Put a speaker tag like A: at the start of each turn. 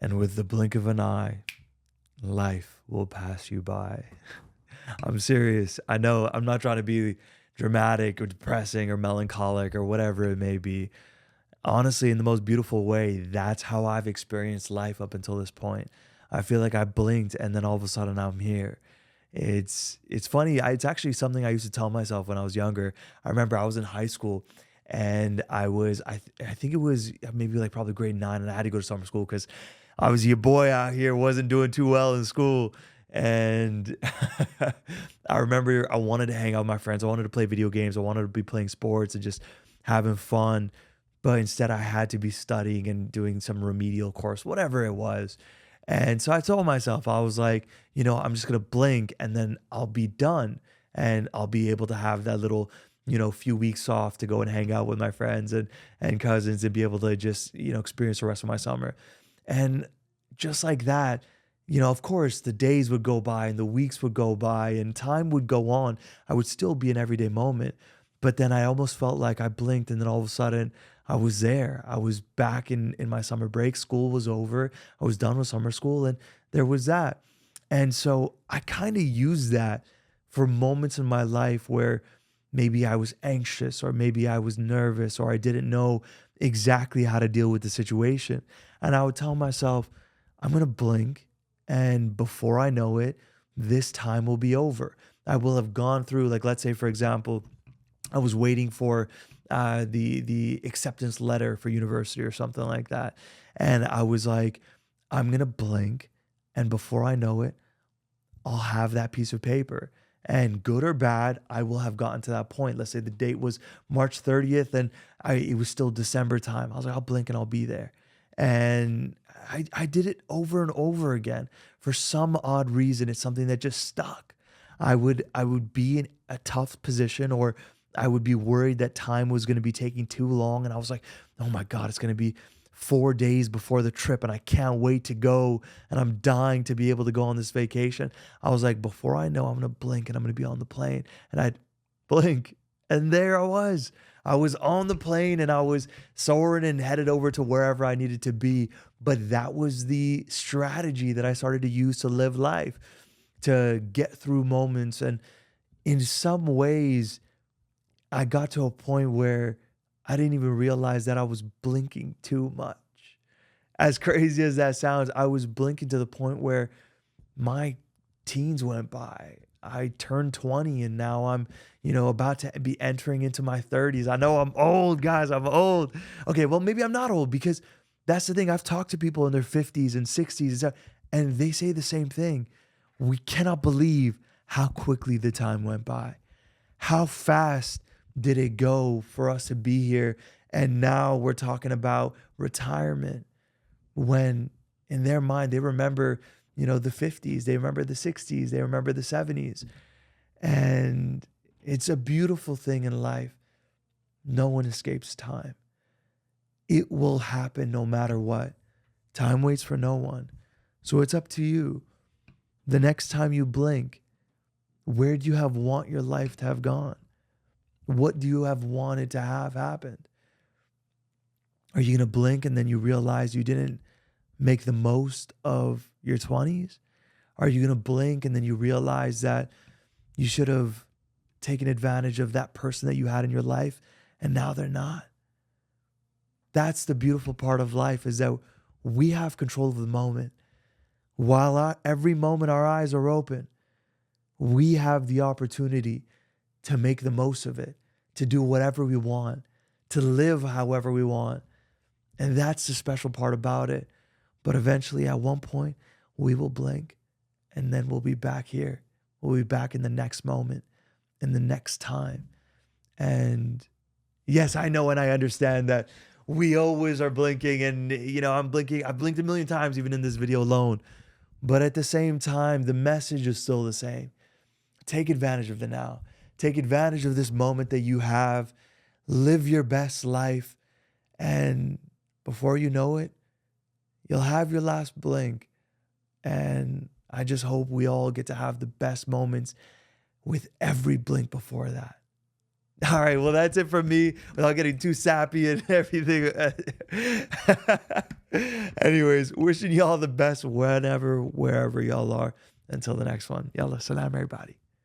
A: And with the blink of an eye, life will pass you by. I'm serious. I know I'm not trying to be dramatic or depressing or melancholic or whatever it may be. Honestly, in the most beautiful way, that's how I've experienced life up until this point. I feel like I blinked and then all of a sudden I'm here. It's funny. It's actually something I used to tell myself when I was younger. I remember I was in high school and I think it was maybe like probably grade 9, and I had to go to summer school because I was your boy out here, wasn't doing too well in school. And I remember I wanted to hang out with my friends. I wanted to play video games. I wanted to be playing sports and just having fun. But instead, I had to be studying and doing some remedial course, whatever it was. And so I told myself, I was like, I'm just going to blink and then I'll be done. And I'll be able to have that little, few weeks off to go and hang out with my friends and cousins and be able to just, experience the rest of my summer. And just like that, of course, the days would go by and the weeks would go by and time would go on. I would still be an everyday moment. But then I almost felt like I blinked and then all of a sudden I was there. I was back in my summer break. School was over. I was done with summer school and there was that. And so I kind of used that for moments in my life where maybe I was anxious or maybe I was nervous or I didn't know exactly how to deal with the situation. And I would tell myself, I'm going to blink. And before I know it, this time will be over. I will have gone through, like, let's say, for example, I was waiting for the acceptance letter for university or something like that. And I was like, I'm going to blink. And before I know it, I'll have that piece of paper. And good or bad, I will have gotten to that point. Let's say the date was March 30th and it was still December time. I was like, I'll blink and I'll be there. And I did it over and over again. For some odd reason, it's something that just stuck. I would be in a tough position, or I would be worried that time was going to be taking too long. And I was like, oh my God, it's going to be 4 days before the trip and I can't wait to go. And I'm dying to be able to go on this vacation. I was like, before I know, I'm going to blink and I'm going to be on the plane. And I'd blink. And there I was. I was on the plane and I was soaring and headed over to wherever I needed to be. But that was the strategy that I started to use to live life, to get through moments. And in some ways, I got to a point where I didn't even realize that I was blinking too much. As crazy as that sounds, I was blinking to the point where my teens went by. I turned 20 and now I'm, about to be entering into my 30s. I know I'm old, guys. I'm old. Okay, well, maybe I'm not old, because that's the thing. I've talked to people in their 50s and 60s and they say the same thing. We cannot believe how quickly the time went by. How fast did it go for us to be here? And now we're talking about retirement, when in their mind, they remember, the 50s, they remember the 60s, they remember the 70s. And it's a beautiful thing in life. No one escapes time. It will happen no matter what. Time waits for no one. So it's up to you. The next time you blink, where do you want your life to have gone? What do you have wanted to have happened? Are you going to blink and then you realize you didn't make the most of your 20s? Are you going to blink and then you realize that you should have taken advantage of that person that you had in your life and now they're not? That's the beautiful part of life, is that we have control of the moment. While every moment our eyes are open, we have the opportunity to make the most of it, to do whatever we want, to live however we want. And that's the special part about it. But eventually, at one point, we will blink and then we'll be back here. We'll be back in the next moment, in the next time. And yes, I know and I understand that we always are blinking, and I'm blinking. I've blinked a million times even in this video alone. But at the same time, the message is still the same. Take advantage of the now. Take advantage of this moment that you have. Live your best life. And before you know it, you'll have your last blink. And I just hope we all get to have the best moments with every blink before that. All right, well, that's it from me without getting too sappy and everything. Anyways, wishing y'all the best whenever, wherever y'all are. Until the next one. Yalla, salam, everybody.